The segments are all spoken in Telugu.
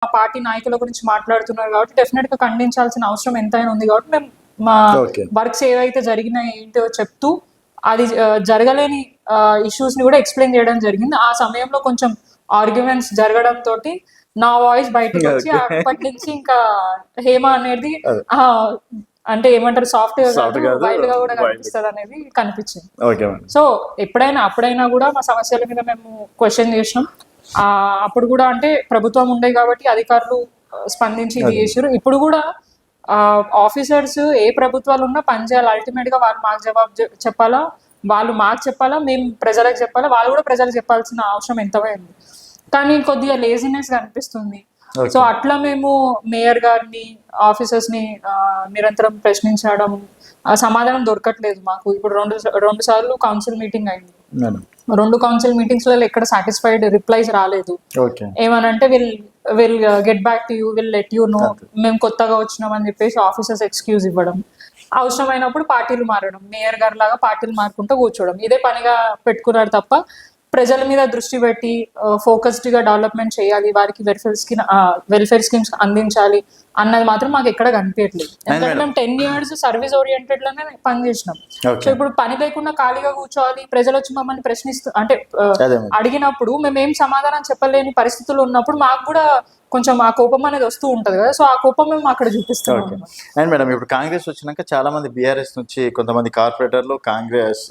మా పార్టీ నాయకుల గురించి మాట్లాడుతున్నారు కాబట్టి డెఫినెట్ గా ఖండించాల్సిన అవసరం ఎంతైనా ఉంది కాబట్టి మేము మా వర్క్స్ ఏవైతే జరిగినాయి ఏంటో చెప్తూ అది జరగలేని ఇష్యూస్ ని కూడా ఎక్స్ప్లెయిన్ చేయడం జరిగింది. ఆ సమయంలో కొంచెం ఆర్గ్యుమెంట్స్ జరగడం తోటి నా వాయిస్ బయటకు వచ్చి అప్పటి నుంచి ఇంకా హేమ అనేది అంటే ఏమంటారు సాఫ్ట్ గా వైల్డ్ గా కూడా కనిపిస్తుంది అనేది కనిపించింది. సో అప్పుడైనా కూడా మా సమస్యల మీద మేము క్వశ్చన్ చేసినాం. అప్పుడు కూడా అంటే ప్రభుత్వం ఉండే కాబట్టి అధికారులు స్పందించి ఇది చేసారు. ఇప్పుడు కూడా ఆఫీసర్స్ ఏ ప్రభుత్వాలు ఉన్నా పనిచేయాలి. అల్టిమేట్ గా వాళ్ళు మాకు జవాబు చెప్పాలా, వాళ్ళు మాకు చెప్పాలా, మేము ప్రజలకు చెప్పాలా, వాళ్ళు కూడా ప్రజలకు చెప్పాల్సిన అవసరం ఎంతవే ఉంది. కానీ కొద్దిగా లేజినెస్ కనిపిస్తుంది. సో అట్లా మేము మేయర్ గారిని ఆఫీసర్స్ ని నిరంతరం ప్రశ్నించడం సమాధానం దొరకట్లేదు మాకు. ఇప్పుడు రెండు సార్లు కౌన్సిల్ మీటింగ్ అయింది. 2 కౌన్సిల్ మీటింగ్స్ లో ఎక్కడ సాటిస్ఫైడ్ రిప్లైస్ రాలేదు. ఏమనంటే will get back to you, will let you know, మేము కొత్తగా వచ్చినాం అని చెప్పేసి ఆఫీసర్స్ ఎక్స్క్యూజ్ ఇవ్వడం, అవసరమైనప్పుడు పార్టీలు మారడం, మేయర్ గారు లాగా పార్టీలు మారుకుంటూ కూర్చోవడం, ఇదే పనిగా పెట్టుకున్నారు తప్ప ప్రజల మీద దృష్టి పెట్టి ఫోకస్డ్ గా డెవలప్మెంట్ చేయాలి, వారికి వెల్ఫేర్ స్కీమ్స్ అందించాలి అన్నది మాత్రం మాకు ఎక్కడ కనిపించట్లేదు. ఎందుకంటే మేము 10 years సర్వీస్ ఓరియంటెడ్ లోనే పని చేసినాం. సో ఇప్పుడు పని లేకుండా ఖాళీగా కూర్చోవాలి, ప్రజలు వచ్చి మమ్మల్ని ప్రశ్నిస్తూ అంటే అడిగినప్పుడు మేమేం సమాధానం చెప్పలేని పరిస్థితులు ఉన్నప్పుడు మాకు కూడా కొంచెం ఆ కోపం అనేది వస్తూ ఉంటది కదా. సో ఆ కోపం మేము అక్కడ చూపిస్తాం. అండ్ మేడం ఇప్పుడు కాంగ్రెస్ వచ్చినాక చాలా మంది బీఆర్ఎస్ నుంచి, కొంతమంది కార్పొరేటర్లు కాంగ్రెస్,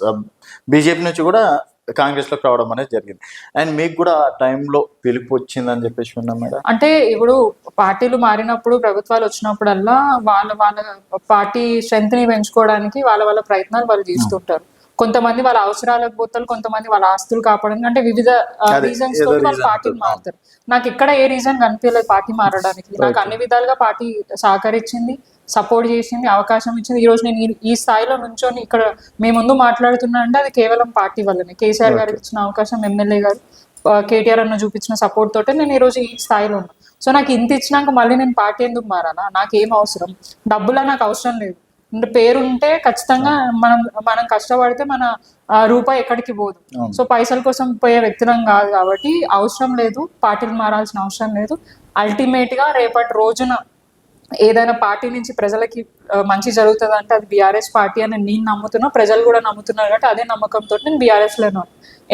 బీజేపీ నుంచి కూడా కాంగ్రెస్ లోకి రావడం అనేది జరిగింది. అండ్ మీకు కూడా ఆ టైంలో పిలుపు వచ్చిందని చెప్పేసి ఉన్నాం మేడం. అంటే ఇప్పుడు పార్టీలు మారినప్పుడు, ప్రభుత్వాలు వచ్చినప్పుడల్లా వాళ్ళ పార్టీ స్ట్రెంత్ ని పెంచుకోవడానికి వాళ్ళ ప్రయత్నాలు వాళ్ళు చేస్తుంటారు. కొంతమంది వాళ్ళ అవసరాలకు పోతారు, కొంతమంది వాళ్ళ ఆస్తులు కాపాడడానికి, అంటే వివిధ రీజన్స్ తో వాళ్ళు పార్టీ మారుతారు. నాకు ఇక్కడ ఏ రీజన్ కనిపించలేదు పార్టీ మారడానికి. నాకు అన్ని విధాలుగా పార్టీ సహకరించింది, సపోర్ట్ చేసింది, అవకాశం ఇచ్చింది. ఈ రోజు నేను ఈ స్థాయిలో నుంచొని ఇక్కడ మీ ముందు మాట్లాడుతున్నా అంటే అది కేవలం పార్టీ వల్లనే. కేసీఆర్ గారికి ఇచ్చిన అవకాశం, ఎమ్మెల్యే గారు కేటీఆర్ అన్న చూపించిన సపోర్ట్ తోటే నేను ఈ రోజు ఈ స్థాయిలో ఉన్నా. సో నాకు ఇంత ఇచ్చినాక మళ్ళీ నేను పార్టీ ఎందుకు మారాలా? నాకేం అవసరం? డబ్బులా నాకు అవసరం లేదు. పేరుంటే ఖచ్చితంగా మనం కష్టపడితే మన రూపాయి ఎక్కడికి పోదు. సో పైసల కోసం పోయే వ్యక్తులం కాదు కాబట్టి అవసరం లేదు, పార్టీలు మారాల్సిన అవసరం లేదు. అల్టిమేట్ గా రేపటి రోజున ఏదైనా పార్టీ నుంచి ప్రజలకి మంచి జరుగుతుంది అంటే అది బీఆర్ఎస్ పార్టీ అని నేను నమ్ముతున్నా, ప్రజలు కూడా నమ్ముతున్నారు. కాబట్టి అదే నమ్మకంతో నేను బీఆర్ఎస్ లోనే.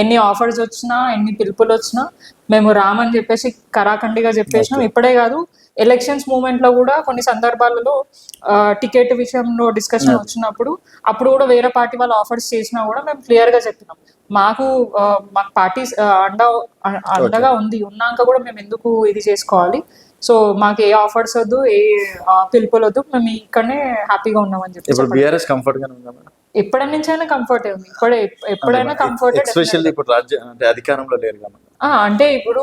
ఎన్ని ఆఫర్స్ వచ్చినా, ఎన్ని పిలుపులు వచ్చినా మేము రామని చెప్పేసి కరాఖండిగా చెప్పేసినాం. ఇప్పుడే కాదు, ఎలక్షన్స్ మూమెంట్ లో కూడా కొన్ని సందర్భాలలో టికెట్ విషయంలో డిస్కషన్ వచ్చినప్పుడు అప్పుడు కూడా వేరే పార్టీ వాళ్ళు ఆఫర్స్ చేసినా కూడా మేము క్లియర్ గా చెప్పినాం, మాకు పార్టీ అండగా ఉంది, ఉన్నాక కూడా మేము ఎందుకు ఇది చేసుకోవాలి, సో మాకు ఏ ఆఫర్స్ వద్దు, ఏ పిలుపులు వద్దు, మేము ఇక్కడనే హ్యాపీగా ఉన్నామని చెప్పి. ఎప్పటి నుంచైనా కంఫర్ట్ ఉంది, ఎప్పుడైనా కంఫర్ట్. అధికారంలో లేరు అంటే ఇప్పుడు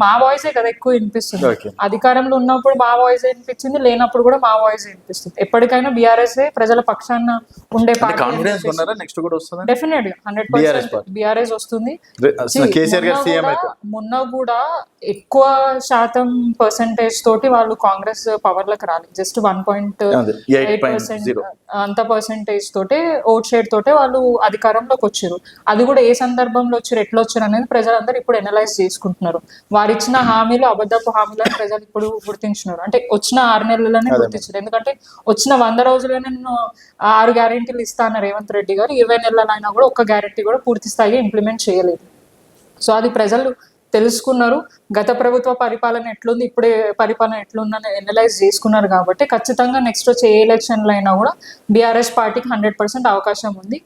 మా వాయిసే కదా ఎక్కువ వినిపిస్తుంది. అధికారంలో ఉన్నప్పుడు మా వాయిస్ వినిపించింది, లేనప్పుడు కూడా మా వాయిస్ వినిపిస్తుంది. ఎప్పటికైనా బీఆర్ఎస్ ప్రజల పక్షాన ఉండే పార్టీ. డెఫినెట్ గా 100% బీఆర్ఎస్ వస్తుంది. మొన్న కూడా ఎక్కువ శాతం పర్సెంటేజ్ తోటి వాళ్ళు కాంగ్రెస్ పవర్ లకు రాలేదు. జస్ట్ 1.8% అంత పర్సెంటేజ్ తోటే, ఓట్ షేర్ తోటే వాళ్ళు అధికారంలోకి వచ్చారు. అది కూడా ఏ సందర్భంలో వచ్చారు, ఎట్లా వచ్చారు అనేది ప్రజలందరూ ఇప్పుడు అనలైజ్ చేసుకుంటున్నారు. వారు ఇచ్చిన హామీలు అబద్ధపు హామీలను ప్రజలు ఇప్పుడు గుర్తించినారు. అంటే వచ్చిన 6 నెలల్లోనే గుర్తించారు. ఎందుకంటే వచ్చిన 100 రోజుల్లోనే నేను 6 గ్యారెంటీలు ఇస్తా అన్న రేవంత్ రెడ్డి గారు 20 నెలలైనా కూడా ఒక్క గ్యారెంటీ కూడా పూర్తి స్థాయిగా ఇంప్లిమెంట్ చేయలేదు. సో అది ప్రజలు తెలుసుకున్నారు. గత ప్రభుత్వ పరిపాలన ఎట్లుంది, ఇప్పుడే పరిపాలన ఎట్లుందని అనలైజ్ చేసుకున్నారు. కాబట్టి ఖచ్చితంగా నెక్స్ట్ వచ్చే ఏ ఎలక్షన్లు అయినా కూడా బీఆర్ఎస్ పార్టీకి 100% అవకాశం ఉంది.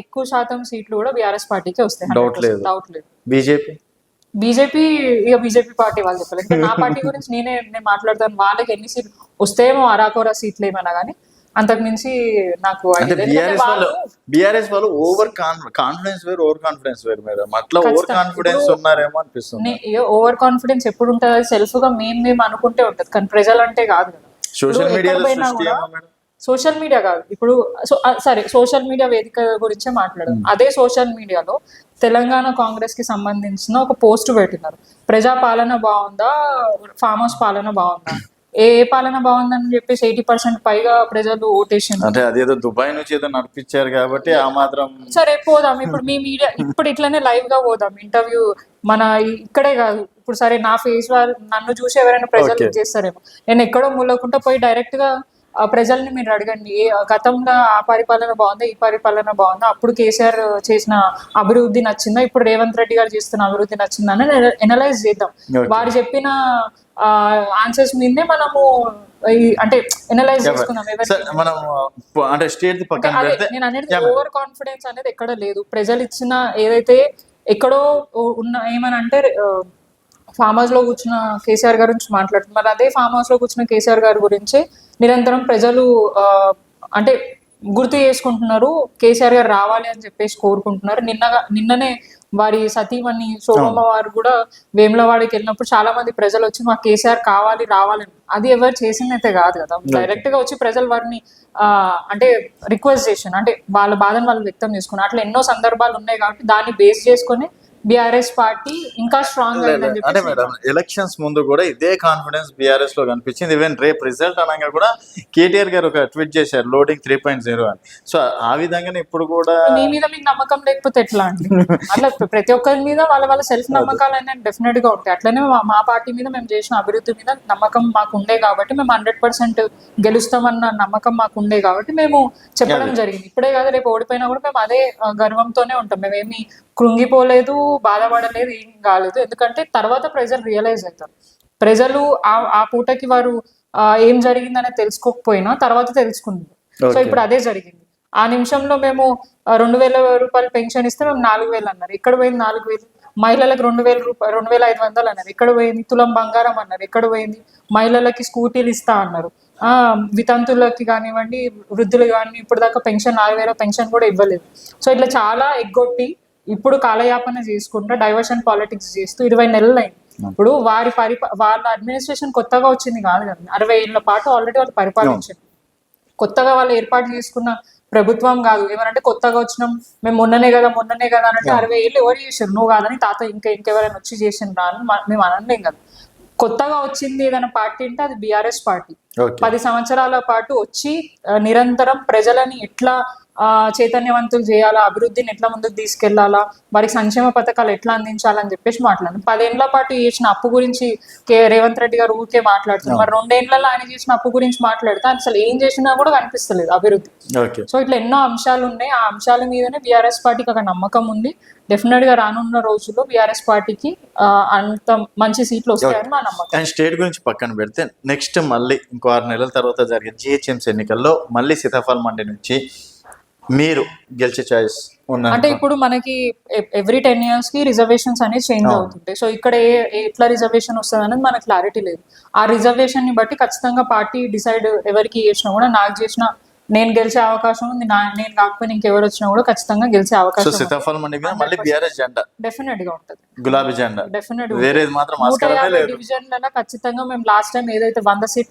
ఎక్కువ శాతం సీట్లు కూడా బీఆర్ఎస్ పార్టీకి వస్తాయి, డౌట్ లేదు. బీజేపీ పార్టీ వాళ్ళు చెప్పలేదు. నా పార్టీ గురించి నేను మాట్లాడతాను. వాళ్ళకి ఎన్ని సీట్లు వస్తాయేమో, అరాకొరా సీట్లు ఏమైనా కానీ, అంతకు మించి నాకు బీఆర్ఎస్ వాళ్ళు ఓవర్ కాన్ఫిడెన్స్ వేరు, ఓవర్ కాన్ఫిడెన్స్ వేరు మేడం. అట్లా ఓవర్ కాన్ఫిడెన్స్ ఉన్నారేమో అనిపిస్తుంది. ఓవర్ కాన్ఫిడెన్స్ ఎప్పుడు ఉంటుంది? సెల్ఫ్ గా మేము అనుకుంటే ఉంటది, కానీ ప్రజలు అంటే కాదు కదా. సోషల్ మీడియా కాదు ఇప్పుడు, సరే సోషల్ మీడియా వేదిక గురించే మాట్లాడదాం. అదే సోషల్ మీడియాలో తెలంగాణ కాంగ్రెస్ కి సంబంధించిన ఒక పోస్ట్ పెట్టినారు. ప్రజా పాలన బాగుందా, ఫామ్ హౌస్ పాలన బాగుందా? ఏ పాలన బాగుందని చెప్పేసి 80% పైగా ప్రజలు ఓటేసింది. అంటే అదేదో దుబాయ్ నుంచి ఏదో నడిపించారు కాబట్టి ఆ మాత్రం. సరే పోదాం, ఇప్పుడు మీ మీడియా ఇప్పుడు ఇట్లనే లైవ్ గా పోదాం ఇంటర్వ్యూ, మన ఇక్కడే కాదు ఇప్పుడు. సరే నా ఫేస్ నన్ను చూసి ఎవరైనా ప్రజలు చేస్తారేమో, నేను ఎక్కడో మూలకుంటా పోయి డైరెక్ట్ గా ప్రజల్ని మీరు అడగండి, గతంలో ఆ పరిపాలన బాగుందా, ఈ పరిపాలన బాగుందా, అప్పుడు కేసీఆర్ చేసిన అభివృద్ధి నచ్చిందా, ఇప్పుడు రేవంత్ రెడ్డి గారు చేస్తున్న అభివృద్ధి నచ్చిందా అని ఎనలైజ్ చేద్దాం. వారు చెప్పిన ఆన్సర్స్ మీదనే మనము అంటే ఎనలైజ్ చేసుకుందాం. మనం అంటే స్టేట్ పక్కన పెడితే నేను అనేది ఓవర్ కాన్ఫిడెన్స్ అనేది ఎక్కడ లేదు. ప్రజలు ఇచ్చిన ఏదైతే ఎక్కడో ఉన్న ఏమని అంటే ఫామ్ హౌస్ లో కూర్చున్న కేసీఆర్ గారి గురించి మాట్లాడుతున్నారు, మరి అదే ఫామ్ హౌస్ లో కూర్చున్న కేసీఆర్ గారి గురించి నిరంతరం ప్రజలు అంటే గుర్తు చేసుకుంటున్నారు, కేసీఆర్ గారు రావాలి అని చెప్పేసి కోరుకుంటున్నారు. నిన్ననే వారి సతీమణి శోభమ్మ వారు కూడా వేములవాడికి వెళ్ళినప్పుడు చాలా మంది ప్రజలు వచ్చి మాకు కేసీఆర్ కావాలి రావాలని, అది ఎవరు చేసిందైతే కాదు కదా, డైరెక్ట్ గా వచ్చి ప్రజలు వారిని అంటే రిక్వెస్ట్ చేసిన, అంటే వాళ్ళ బాధను వాళ్ళు వ్యక్తం చేసుకున్నారు. అట్లా ఎన్నో సందర్భాలు ఉన్నాయి కాబట్టి దాన్ని బేస్ చేసుకొని బీఆర్ఎస్ పార్టీ ఇంకా స్ట్రాంగ్ అయిందని అంటే మేడం ఎలక్షన్స్ ముందు కూడా ఇదే కాన్ఫిడెన్స్ బీఆర్ఎస్ లో కనిపించింది. ఈవెన్ రేపు రిజల్ట్ అనగా కూడా కేటీఆర్ గారు ఒక ట్వీట్ చేశారు లోడింగ్ 3.0 అని. సో ఆ విధంగానే ఇప్పుడు కూడా మీ మీద మీకు నమ్మకం లేకపోతే ఎట్లా అండి? అట్లా ప్రతి ఒక్కరి మీద వాళ్ళ సెల్ఫ్ నమ్మకాలు అనేది డెఫినెట్ గా ఉంటాయి. అట్లనే మా పార్టీ మీద మేము చేసిన అభివృద్ధి మీద నమ్మకం మాకు ఉండే కాబట్టి మేము 100% గెలుస్తామన్న నమ్మకం మాకు ఉండే కాబట్టి మేము చెప్పడం జరిగింది. ఇప్పుడే కాదు రేపు ఓడిపోయినా కూడా మేము అదే గర్వంతోనే ఉంటాం. మేమేమి కృంగిపోలేదు, బాధపడలేదు, ఏం కాలేదు. ఎందుకంటే తర్వాత ప్రజలు రియలైజ్ అవుతారు. ప్రజలు ఆ పూటకి వారు ఏం జరిగిందనే తెలుసుకోకపోయినా తర్వాత తెలుసుకున్నారు. సో ఇప్పుడు అదే జరిగింది. ఆ నిమిషంలో మేము 2,000 రూపాయలు పెన్షన్ ఇస్తే మేము 4,000 అన్నారు, ఎక్కడ పోయింది 4,000? మహిళలకు 2,000 రూపాయలు 2,500 అన్నారు, ఎక్కడ పోయింది? తులం బంగారం అన్నారు, ఎక్కడ పోయింది? మహిళలకి స్కూటీలు ఇస్తా అన్నారు, వితంతులకి కానివ్వండి, వృద్ధులు కానీ ఇప్పుడు దాకా పెన్షన్ 4,000 పెన్షన్ కూడా ఇవ్వలేదు. సో ఇట్లా చాలా ఎగ్గొట్టి ఇప్పుడు కాలయాపన చేసుకుంటా డైవర్షన్ పాలిటిక్స్ చేస్తూ 20 నెలలు అయింది. ఇప్పుడు వాళ్ళ అడ్మినిస్ట్రేషన్ కొత్తగా వచ్చింది కాదు కదా, 60 ఏళ్ల పాటు ఆల్రెడీ వాళ్ళు పరిపాలించారు. కొత్తగా వాళ్ళు ఏర్పాటు చేసుకున్న ప్రభుత్వం కాదు. ఏమనంటే కొత్తగా వచ్చినాం మేము మొన్ననే కదా అంటే 60 ఏళ్ళు ఎవరు చేశారు? నువ్వు కాదని తాత ఇంకెవరైనా వచ్చి చేసిండ్రా అని మేము అనలేం కదా. కొత్తగా వచ్చింది ఏదైనా పార్టీ అంటే అది బీఆర్ఎస్ పార్టీ. 10 సంవత్సరాల పాటు వచ్చి నిరంతరం ప్రజలని ఎట్లా చైతన్యవంతులు చేయాలా, అభివృద్ధిని ఎట్లా ముందుకు తీసుకెళ్లాలా, వారికి సంక్షేమ పథకాలు ఎట్లా అందించాలని చెప్పేసి మాట్లాడారు. 10 ఏళ్ల పాటు చేసిన అప్పు గురించి రేవంత్ రెడ్డి గారు ఊరికే మాట్లాడుతున్నారు. మరి 2 ఏళ్లలో ఆయన చేసిన అప్పు గురించి మాట్లాడితే అసలు ఏం చేసినా కూడా కనిపిస్తలేదు అభివృద్ధి. సో ఇట్లా ఎన్నో అంశాలు ఉన్నాయి. ఆ అంశాల మీదనే బీఆర్ఎస్ పార్టీకి ఒక నమ్మకం ఉంది. డెఫినెట్ గా రానున్న రోజుల్లో బీఆర్ఎస్ పార్టీకి అంత మంచి సీట్లు వస్తాయని మా నమ్మకం. అండ్ స్టేట్ గురించి పక్కన పెడితే నెక్స్ట్ మళ్ళీ ఇంకో 6 నెలల తర్వాత జరిగే జిహెచ్ఎంసీ ఎన్నికల్లో మళ్ళీ సీతాఫల్ మండి నుంచి మీరు గెలిచే ఛాయిస్ ఉన్నా? అంటే ఇప్పుడు మనకి ఎవ్రీ 10 years కి రిజర్వేషన్స్ అనేది చేంజ్ అవుతుంటాయి. సో ఇక్కడ ఎట్లా రిజర్వేషన్ వస్తుంది అనేది మనకు క్లారిటీ లేదు. ఆ రిజర్వేషన్ ని బట్టి ఖచ్చితంగా పార్టీ డిసైడ్ ఎవరికి చేసినా కూడా, నాకు చేసిన నేను గెలిచే అవకాశం ఉంది, నేను కాకపోయినా ఇంకెవరు వచ్చినా కూడా ఖచ్చితంగా గెలిచే అవకాశం. సీతాఫల్ మండి మీద మళ్ళీ బీఆర్ఎస్ జెండా డెఫినెట్ గా ఉంటుంది, గులాబీ జెండా డెఫినెట్. వేరేది మాత్రం 150 డివిజన్లలో ఖచ్చితంగా మేము లాస్ట్ టైం ఏదైతే 100 సీట్లు